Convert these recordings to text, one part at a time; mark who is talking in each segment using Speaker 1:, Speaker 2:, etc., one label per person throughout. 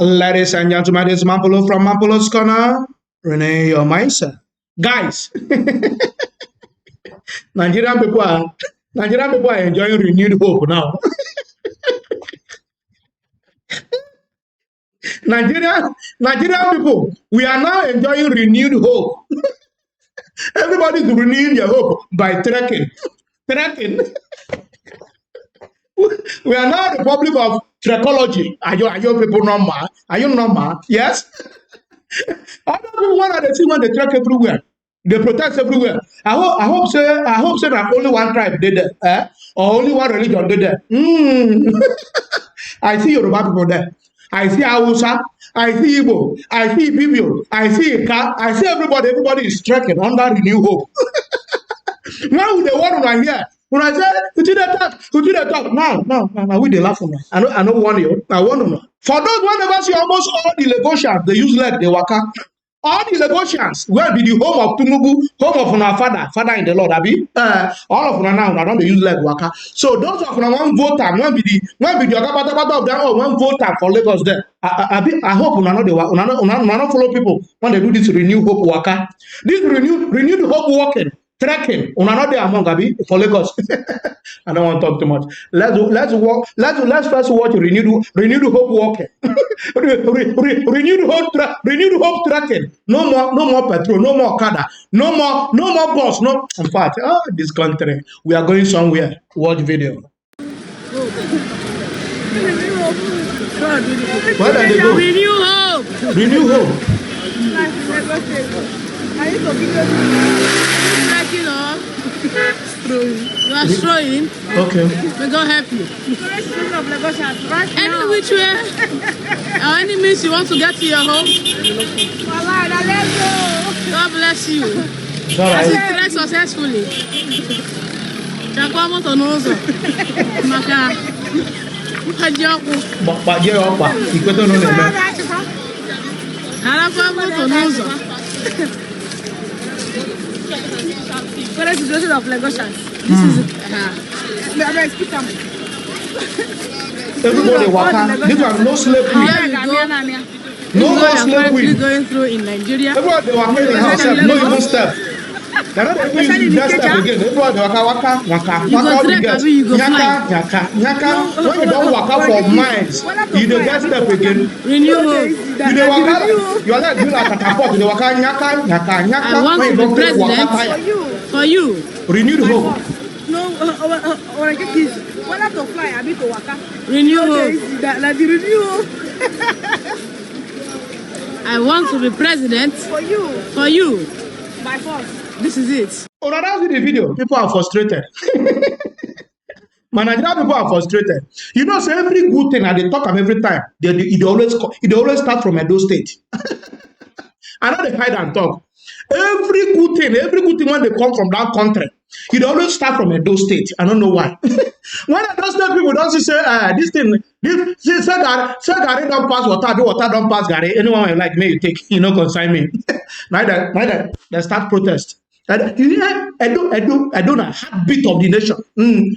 Speaker 1: Ladies and gentlemen, this is Mampolo from Mampolo's Corner. Renee, your mindset. Guys, Nigerian people are enjoying renewed hope now. Nigerian people, we are now enjoying renewed hope. Everybody's renewing their hope by trekking. Trekking. We are now the Republic of Trekology. Are you people normal? Are you normal? Yes? Other people want to see when they trek everywhere. They protest everywhere. I hope so that only one tribe did that. Or only one religion did that. I see Yoruba people there. I see Hausa. I see Igbo. I see Bibio. I see Ika. I see everybody. Everybody is trekking under renewed hope. Now with the one right here. When I say, who did that talk? No, we they laugh on me. I don't want you. I want to know. For those one never see almost all the Lagosians, they use leg, they waka. All the Lagosians, where be the home of Tinubu, home of our father in the Lord, Abi? All of them now, I don't use leg waka. So those of them one voter, one be the Okabata of them, or one voter for Lagos there. I hope we not follow people when they do this renewed hope waka. This renewed hope walking. Trekking, another among Abi for Lagos. I don't want to talk too much. Let's first watch renewed hope walking. renewed hope trekking. No more petrol, no more Kada, no more bus. No, in fact, this country, we are going somewhere. Watch video. Where did they go?
Speaker 2: Renew hope.
Speaker 1: Renew hope.
Speaker 2: Backing up. You are strolling.
Speaker 1: Okay.
Speaker 2: May God help you. Any which way, or any means you want to get to your home. God bless you. As you trek successfully. Chakwamo tonozo. Maka.
Speaker 1: Baje opa. Ikoto no neme.
Speaker 2: Arakwamo tonozo. What is the situation of Lagosians? This is
Speaker 1: everybody waka. These are no slavery. No more slavery.
Speaker 2: Going through in Nigeria.
Speaker 1: Everybody waka in house. No even step. They're not even using that step again. Everybody waka. All the girls. Nyaka. When you don't waka for miles, you don't get step again.
Speaker 2: Renew hope.
Speaker 1: You don't waka. You are like doing like a catapult. You don't waka nyaka.
Speaker 2: I want to be president for you.
Speaker 1: Renew the hope.
Speaker 3: No, when I get this, when I have to fly, I need to waka.
Speaker 2: Renew hope.
Speaker 3: That the renew.
Speaker 2: I want to be president
Speaker 3: For you.
Speaker 2: for you.
Speaker 3: By force.
Speaker 2: This is it.
Speaker 1: Oh, now that's the video. People are frustrated. Nigerian people are frustrated. You know, so every good thing, and they talk them every time, it always start from Edo State. I know they hide and talk. Every good thing when they come from that country, it always start from Edo State. I don't know why. When Edo State people don't say, this thing, say Gary don't pass water don't pass Gary. Anyone like me, you take, consign me. Neither, they start protest. Edo na heartbeat of the nation. When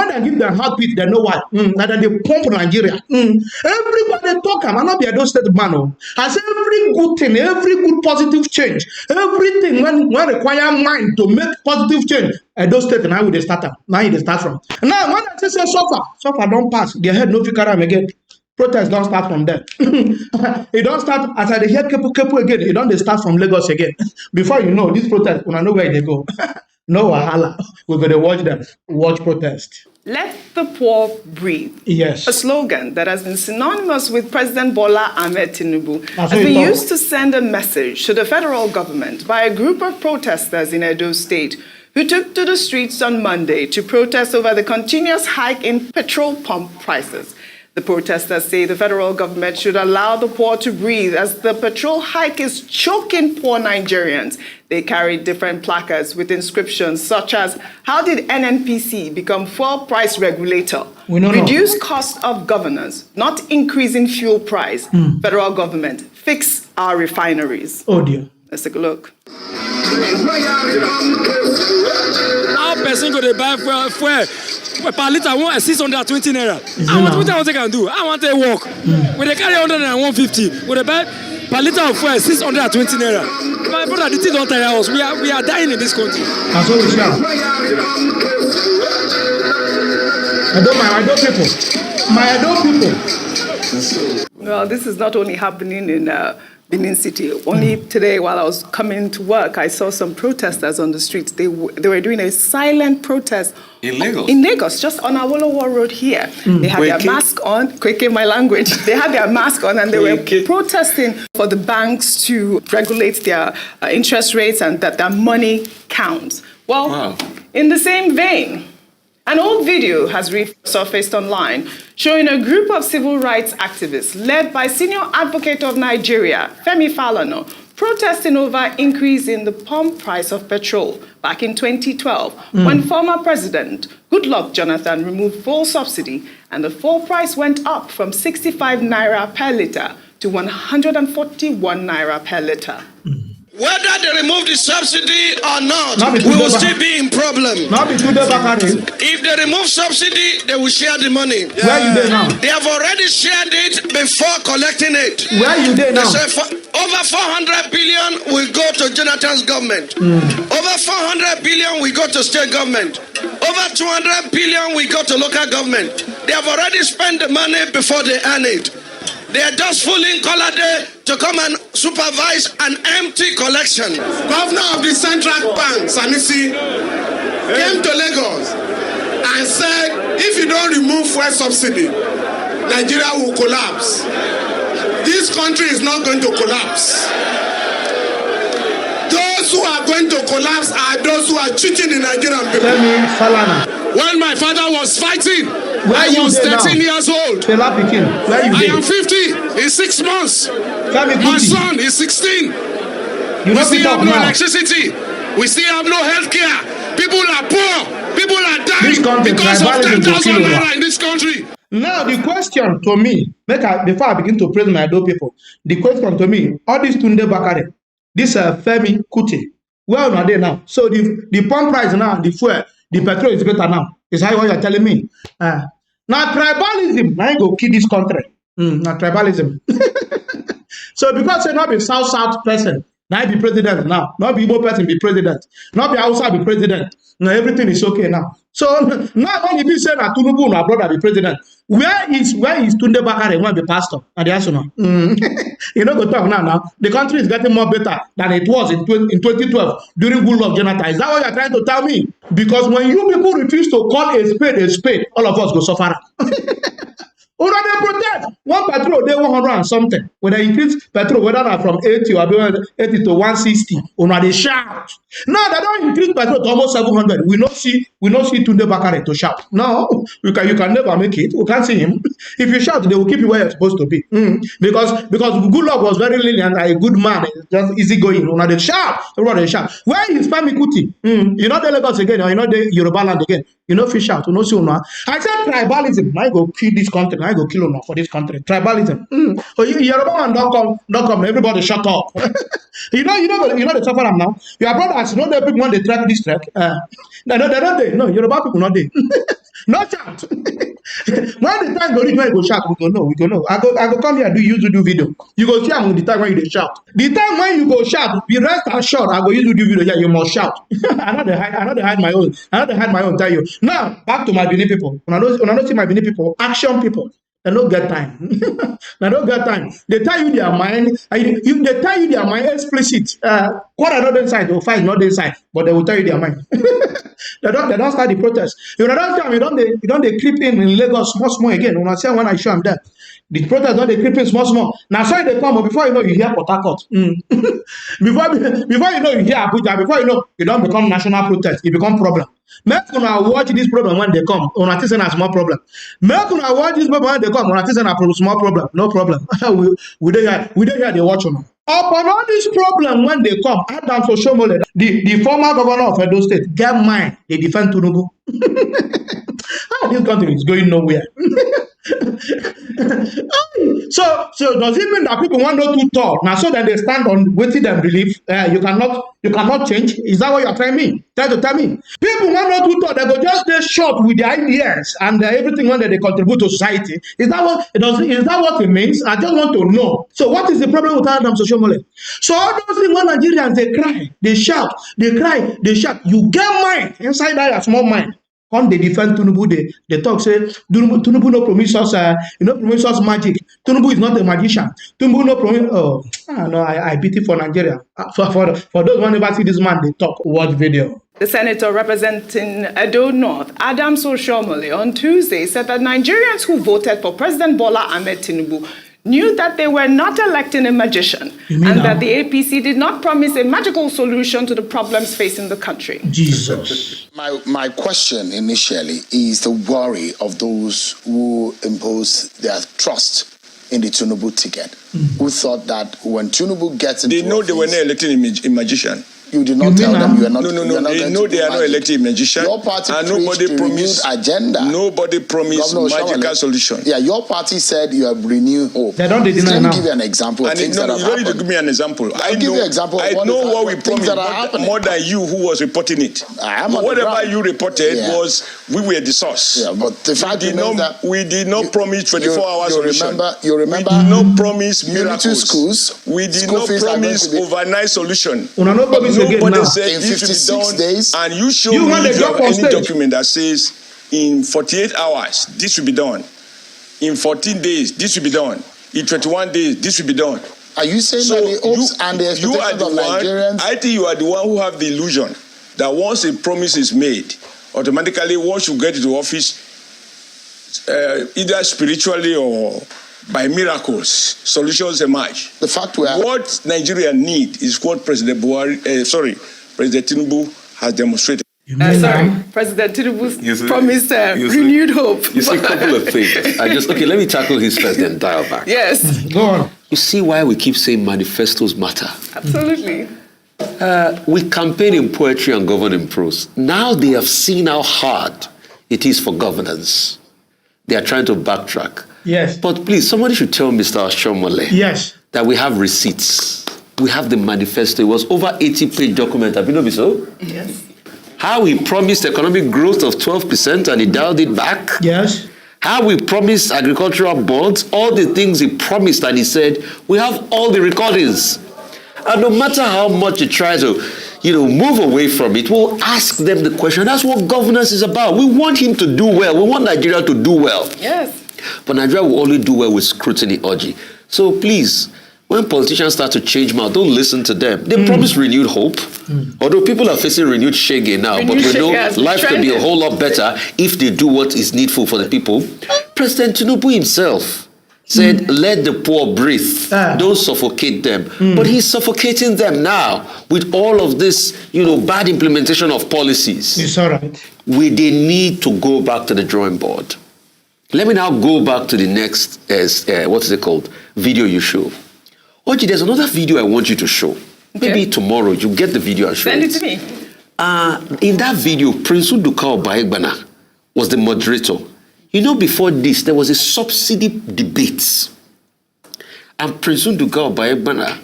Speaker 1: they give them heartbeat, they know why. That they pump Nigeria. Everybody talk, I'm not be Edo State man. I say every good thing, every good positive change, everything when require mind to make positive change, Edo State now they start up. Now they start from. Now when I say suffer don't pass. Their head no fit carry am again. Protest don't start from there. It don't start as I hear Kepu again. It don't they start from Lagos again. Before you know this protest, we know where they go. No wahala. We're gonna watch them. Watch protest.
Speaker 4: Let the poor breathe.
Speaker 1: Yes.
Speaker 4: A slogan that has been synonymous with President Bola Ahmed Tinubu
Speaker 1: That's
Speaker 4: has
Speaker 1: what
Speaker 4: been
Speaker 1: you
Speaker 4: used to send a message to the federal government by a group of protesters in Edo State who took to the streets on Monday to protest over the continuous hike in petrol pump prices. The protesters say the federal government should allow the poor to breathe as the petrol hike is choking poor Nigerians. They carried different placards with inscriptions such as, how did NNPC become fuel price regulator? Reduce cost of governance, not increasing fuel price. Federal government, fix our refineries.
Speaker 1: Oh dear.
Speaker 4: Let's take a look.
Speaker 5: How person go to buy fuel per liter 620 naira? I want what I want to do. I want to walk. When they carry 100 and 150, when they buy per liter of fuel 620 naira. My brother, the thing don't tire us. We are dying in this country.
Speaker 1: That's what we shall. My adult people.
Speaker 4: Well, this is not only happening in Benin City. Only today, while I was coming to work, I saw some protesters on the streets. They were doing a silent protest
Speaker 6: in Lagos.
Speaker 4: In Lagos, just on Awolowo Road here. They had their mask on. Kweke, my language. They had their mask on, and they were protesting for the banks to regulate their interest rates and that their money counts. Well, in the same vein, an old video has resurfaced online showing a group of civil rights activists led by senior advocate of Nigeria, Femi Falana, protesting over increase in the pump price of petrol back in 2012 when former President Goodluck Jonathan removed fuel subsidy and the fuel price went up from 65 naira per litre to 141 naira per litre.
Speaker 7: Whether they remove the subsidy or not, we will still be in problem. If they remove subsidy, they will share the money.
Speaker 1: Where you there now?
Speaker 7: They have already shared it before collecting it.
Speaker 1: Where you there now?
Speaker 7: They say over 400 billion will go to Jonathan's government. Over 400 billion will go to state government. Over 200 billion will go to local government. They have already spent the money before they earn it. They are just fooling Colade to come and supervise an empty collection. Governor of the Central Bank, Sanusi, came to Lagos and said, if you don't remove fuel subsidy, Nigeria will collapse. This country is not going to collapse. Those who are going to collapse are those who are cheating the Nigerian people. When my father was fighting, I was 13 years old. I am 50 in 6 months. My son is 16. We still have no electricity. We still have no health care. People are poor. People are dying because of 10,000 naira in this country.
Speaker 1: Now the question to me, before I begin to praise my adult people, the question to me, all these Tunde Bakare, this Femi Kuti, where are they now? So the pump price now, the fuel, the petrol is better now. Is that what you're telling me? Now tribalism, I go kill this country. Now tribalism. So because you're not a South person, now I be president now. Not be Igbo person be president. Not be Hausa be president. Now everything is okay now. So now when you be saying that Tinubu my brother be president, where is Tunde Bakare want to be pastor? And the answer no. You know go talk now. The country is getting more better than it was in 2012 during Goodluck Jonathan. Is that what you're trying to tell me? Because when you people refuse to call a spade, all of us go suffer. Una dey protest. One petrol dey 100 and something. When they increase petrol, whether na from 80 or 80 to 160, una dey shout. Now they don't increase petrol to almost 700. We not see Tunde Bakare to shout. No, you can never make it. We can't see him. If you shout, they will keep you where you're supposed to be. Because Goodluck was very lenient and a good man, just easy going. Una dey shout. Everybody dey shout. Where is Femi Kuti? You know the Lagos again, or you know the Yoruba land again. You know fish out. You know see una. I said tribalism. I go kill this country. I go kill una for this country. Tribalism. Yoruba man don't come. Everybody shut up. you know the suffer am now. Your brothers, you know the people when they track this track. They don't dey. No, Yoruba people not dey. No shout. When the time go reach when you go shout, we go know. I go come here do video. You go see am with the time when you dey shout. The time when you go shout, be rest assured, I go use do video. Yeah, you must shout. I know they hide my own. Tell you. Now back to my Benin people. When I don't see my Benin people, action people. They don't get time. They don't get time. They tell you their mind. They tell you their mind explicit. What are not inside? They'll fight not inside, but they will tell you their mind. They don't start the protest. You don't tell me. You don't they creep in Lagos small again. When I show them that the protest don't they creep in small. Now sorry they come, but before you know you hear Port Harcourt. Before you know you hear Abuja. Before you know you don't become national protest. It become problem. Make una watch this problem when they come. Una think a small problem. Make una watch this problem when they come. Una think a small problem. No problem. we don't hear they watch them. Upon all this problem when they come, Adams Oshomole, the former governor of Edo State, get mine. They defend Tinubu. This country is going nowhere. So does it mean that people want not to talk now so that they stand on waiting them believe? You cannot change. Is that what you're trying me? Try to tell me. People want not to talk. They go just stay short with their ideas and everything when they contribute to society. Is that what it does? Is that what it means? I just want to know. So what is the problem with Adam Oshomole? So all those things when Nigerians they cry, they shout, they cry, they shout. You get mind inside that small mind. Come they defend Tinubu, they talk say Tinubu no promise us, promise us magic. Tinubu is not a magician. Tinubu no promise. Oh, no, I pity for Nigeria. For those who never see this man, they talk. Watch video.
Speaker 4: The senator representing Edo North, Adams Oshomole, on Tuesday said that Nigerians who voted for President Bola Ahmed Tinubu knew that they were not electing a magician and that the APC did not promise a magical solution to the problems facing the country.
Speaker 1: Jesus.
Speaker 6: My question initially is the worry of those who impose their trust in the Tinubu ticket, who thought that when Tinubu gets into
Speaker 8: they know
Speaker 6: office,
Speaker 8: they were not electing a magician.
Speaker 6: You did not tell them you are not.
Speaker 8: No. They know they are not elected magician.
Speaker 6: Your party
Speaker 8: and
Speaker 6: preached
Speaker 8: nobody
Speaker 6: the
Speaker 8: promised
Speaker 6: renewed agenda.
Speaker 8: Nobody promised magical solution.
Speaker 6: Yeah, your party said you have renewed hope.
Speaker 1: They don't deny
Speaker 6: Let me
Speaker 1: now.
Speaker 6: give you an example of
Speaker 8: And
Speaker 6: things that have
Speaker 8: you don't need to
Speaker 6: happened.
Speaker 8: give me an example.
Speaker 6: I'll give you an example of
Speaker 8: I
Speaker 6: what
Speaker 8: know
Speaker 6: is-
Speaker 8: what we
Speaker 6: what things
Speaker 8: promised
Speaker 6: that are happening.
Speaker 8: more than you who was reporting it.
Speaker 6: I am
Speaker 8: But
Speaker 6: on the
Speaker 8: whatever
Speaker 6: ground.
Speaker 8: you reported
Speaker 6: Yeah.
Speaker 8: was we were the source.
Speaker 6: Yeah, but the fact remains that
Speaker 8: we did not promise 24 hours solution.
Speaker 6: You remember
Speaker 8: we did not promise
Speaker 6: Unity
Speaker 8: miracles.
Speaker 6: schools.
Speaker 8: We did
Speaker 6: School
Speaker 8: not
Speaker 6: fees are going
Speaker 8: promise
Speaker 6: to be-
Speaker 8: overnight solution.
Speaker 1: Una no promise again
Speaker 8: Nobody
Speaker 1: now.
Speaker 8: said
Speaker 6: In
Speaker 8: this should be
Speaker 6: 56
Speaker 8: done,
Speaker 6: days,
Speaker 8: and you show
Speaker 1: You
Speaker 8: me
Speaker 1: want
Speaker 8: if
Speaker 1: the
Speaker 8: you
Speaker 1: job
Speaker 8: have
Speaker 1: on
Speaker 8: any
Speaker 1: stage.
Speaker 8: document that says in 48 hours this will be done, in 14 days this will be done, in 21 days this will be done.
Speaker 6: Are you saying
Speaker 8: So
Speaker 6: that the hopes and the
Speaker 8: you are
Speaker 6: expectations
Speaker 8: the
Speaker 6: of
Speaker 8: one.
Speaker 6: Nigerians?
Speaker 8: I think you are the one who have the illusion that once a promise is made, automatically once you get into office, either spiritually or by miracles, solutions emerge.
Speaker 6: The fact we are
Speaker 8: What Nigeria need is what President President Tinubu has demonstrated.
Speaker 4: President Tinubu
Speaker 9: You see-
Speaker 4: promised
Speaker 9: you see-
Speaker 4: renewed hope.
Speaker 9: You see a couple of things. Let me tackle his first, then dial back.
Speaker 4: Yes,
Speaker 1: Go on.
Speaker 9: You see why we keep saying manifestos matter.
Speaker 4: absolutely.
Speaker 9: We campaign in poetry and govern in prose. Now they have seen how hard it is for governance. They are trying to backtrack.
Speaker 1: Yes.
Speaker 9: But please, somebody should tell Mr. Oshomole
Speaker 1: Yes.
Speaker 9: that we have receipts. We have the manifesto. It was over 80-page document. Have you know so?
Speaker 4: Yes.
Speaker 9: How he promised economic growth of 12% and he dialed it back.
Speaker 1: Yes.
Speaker 9: How we promised agricultural boards, all the things he promised and he said, we have all the recordings. And no matter how much you try to, move away from it, we'll ask them the question. That's what governance is about. We want him to do well. We want Nigeria to do well.
Speaker 4: Yes.
Speaker 9: But Nigeria will only do well with scrutiny, Oji. So please, when politicians start to change mouth, don't listen to them. They promise renewed hope. Although people are facing renewed shege now, but we know life can be a whole lot better if they do what is needful for the people. President Tinubu himself said, let the poor breathe. Don't suffocate them. But he's suffocating them now with all of this, bad implementation of policies.
Speaker 1: It's all right.
Speaker 9: They need to go back to the drawing board. Let me now go back to the next, video you show. Oji, there's another video I want you to show. Maybe tomorrow you get the video and show
Speaker 4: Send it to me.
Speaker 9: In that video, Prince Nduka Obaegbana was the moderator. Before this, there was a subsidy debate. And Prince Nduka Obaegbana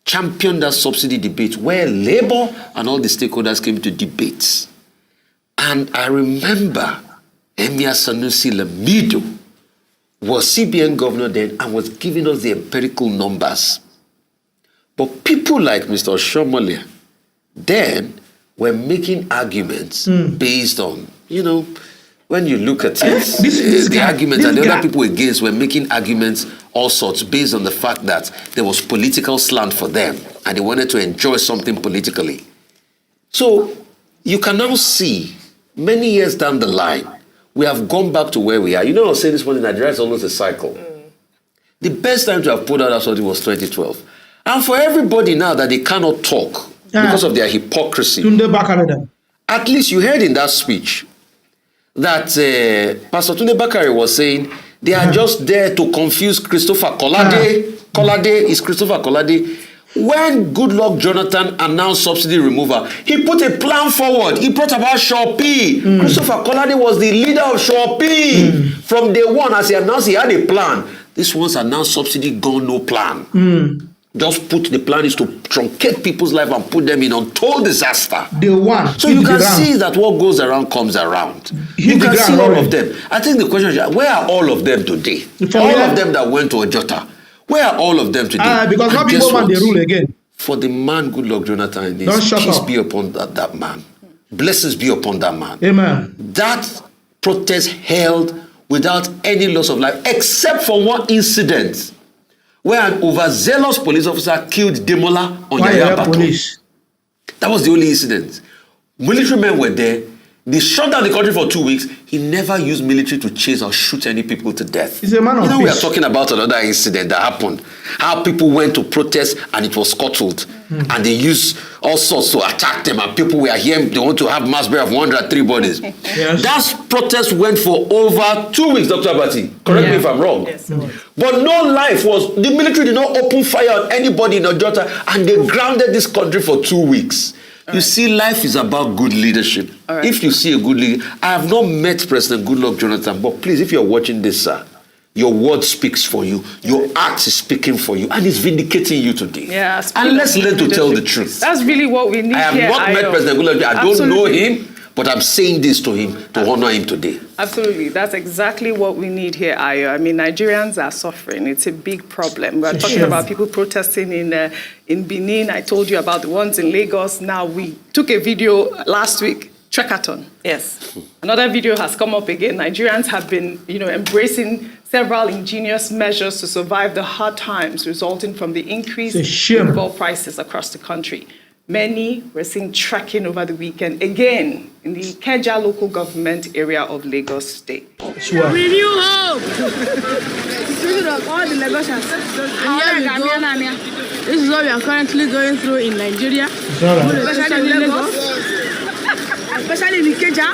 Speaker 9: championed that subsidy debate where Labour and all the stakeholders came to debate. And I remember Emir Sanusi Lamido was CBN governor then and was giving us the empirical numbers. But people like Mr. Oshomole then were making arguments based on, when you look at it, the arguments and the other people against were making arguments all sorts based on the fact that there was political slant for them and they wanted to enjoy something politically. So you can now see many years down the line, we have gone back to where we are. I was saying this morning, Nigeria is almost a cycle. The best time to have put out that something was 2012. And for everybody now that they cannot talk because of their hypocrisy, at least you heard in that speech that Pastor Tunde Bakare was saying they are just there to confuse Christopher Kolade. Kolade is Christopher Kolade. When Goodluck Jonathan announced subsidy removal, he put a plan forward. He brought about Shopee. Christopher Kolade was the leader of Shopee. From day one, as he announced, he had a plan. This one's announced subsidy, gone, no plan. Just put the plan is to truncate people's life and put them in untold disaster. So you can see that what goes around comes around. You can see all of them. I think the question is, where are all of them today? All of them that went to Ojota. Where are all of them today?
Speaker 1: Because not people want the rule again.
Speaker 9: For the man, Goodluck Jonathan, peace be upon that man. Blessings be upon that man.
Speaker 1: Amen.
Speaker 9: That protest held without any loss of life, except for one incident where an overzealous police officer killed Demola on Yaya Baton. That was the only incident. Military men were there. They shut down the country for 2 weeks. He never used military to chase or shoot any people to death.
Speaker 1: He's a man of peace.
Speaker 9: We are talking about another incident that happened. How people went to protest and it was scuttled. And they used all sorts to attack them. And people were here, they want to have mass burial of 103 bodies. That protest went for over 2 weeks, Dr. Abati. Correct me if I'm wrong.
Speaker 4: Yes,
Speaker 9: but no life was, the military did not open fire on anybody in Ojota, and they grounded this country for 2 weeks. You see, life is about good leadership. If you see a good leader, I have not met President Goodluck Jonathan, but please, if you're watching this, sir, your word speaks for you. Your act is speaking for you, and it's vindicating you today. And let's learn to tell the truth.
Speaker 4: That's really what we need.
Speaker 9: I have not met President Goodluck. I don't know him, but I'm saying this to him to honor him today.
Speaker 4: Absolutely. That's exactly what we need here, Ayo. I mean, Nigerians are suffering. It's a big problem. We're talking about people protesting in Benin. I told you about the ones in Lagos. Now, we took a video last week, Trekathon. Yes. Another video has come up again. Nigerians have been, embracing several ingenious measures to survive the hard times resulting from the increase in fuel prices across the country. Many were seen trekking over the weekend, again, in the Ikeja local government area of Lagos State.
Speaker 2: Renew hope!
Speaker 3: All the Lagosians.
Speaker 2: This is what we are currently going through in Nigeria.
Speaker 3: Especially in Lagos. Especially in Ikeja.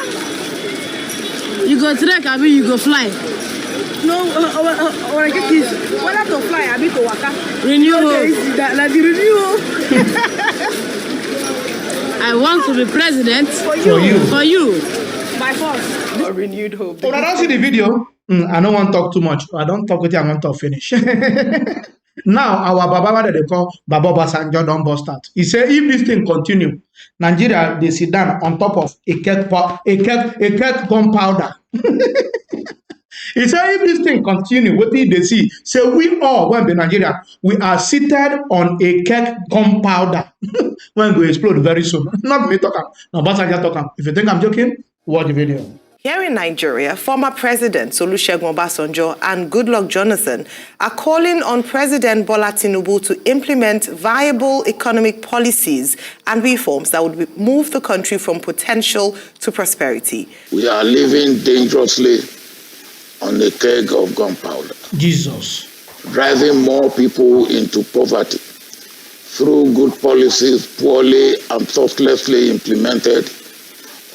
Speaker 2: You go trek, I mean you go fly.
Speaker 3: No, when I get this, whether to fly, I mean to waka.
Speaker 2: Renew hope.
Speaker 3: Like the renew.
Speaker 2: I want to be president for you.
Speaker 3: By force.
Speaker 4: A renewed hope.
Speaker 1: When I don't see the video, I don't want to talk too much. I don't talk with you, I want to finish. Now, our Baba that they call Baba Basanjo don't bust out. He said, if this thing continue, Nigeria, they sit down on top of a cake gunpowder. He said, if this thing continue, what did they see? So we all, when in Nigeria, we are seated on a cake gunpowder. When we explode very soon. Not me talking. No, Basanjo talking. If you think I'm joking, watch the video.
Speaker 10: Here in Nigeria, former President Olusegun Obasanjo and Goodluck Jonathan are calling on President Bola Tinubu to implement viable economic policies and reforms that would move the country from potential to prosperity.
Speaker 11: We are living dangerously on a keg of gunpowder.
Speaker 1: Jesus.
Speaker 11: Driving more people into poverty through good policies poorly and thoughtlessly implemented,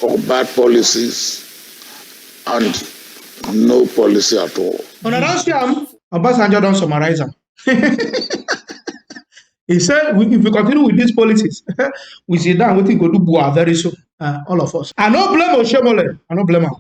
Speaker 11: or bad policies and no policy at all.
Speaker 1: On Arasiam, Obasanjo don't summarize them. He said, if we continue with these policies, we sit down, we think we'll do Bua very soon. All of us. I don't blame Oshomole. I don't blame her.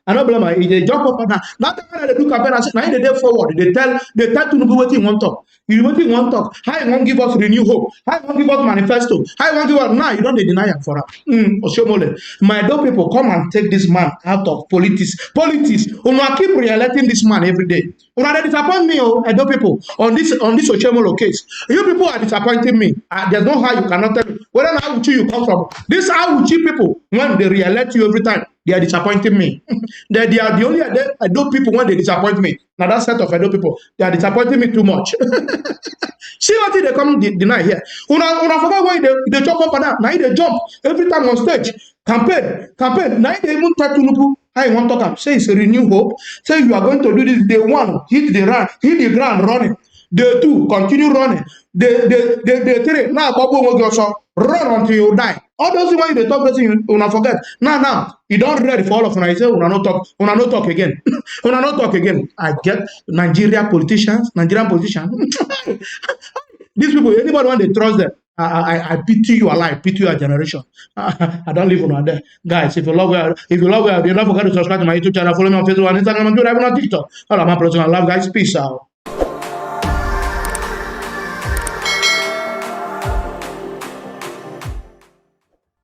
Speaker 1: I don't blame her. They jump up and down. Not that they do campaign and say, now they forward. They tell Tinubu what he want to talk. You want to talk. How you want to give us renew hope? How you want to give us manifesto? How you want to give us now? You don't deny him for her. Oshomole. My dog people come and take this man out of politics. Politics. Una keep re-electing this man every day. Una disappoint me, Edo people, on this Oshomole case. You people are disappointing me. There's no how you cannot tell me whether Awuchi you come from. This Awuchi people, when they re-elect you every time, they are disappointing me. they are the only Edo people when they disappoint me. Now that set of Edo people, they are disappointing me too much. See what they come deny here. Una forget why they jump up and down. Now they jump every time on stage. Campaign. Now they even tell Tinubu, how you want to talk? Say it's a renew hope. Say you are going to do this. Day one, hit the ground running. Day two, continue running. Day three, now run until you die. All those when they talk, you will forget. Now, you don't ready for all of them. I say, we not talk again. We not talk again. I get Nigerian politicians. These people, anybody when they trust them, I pity you alive, pity your generation. I don't live on there. Guys, if you love where don't forget to subscribe to my YouTube channel, follow me on Facebook and Instagram, and do that on TikTok. All right, my person, I love guys. Peace out.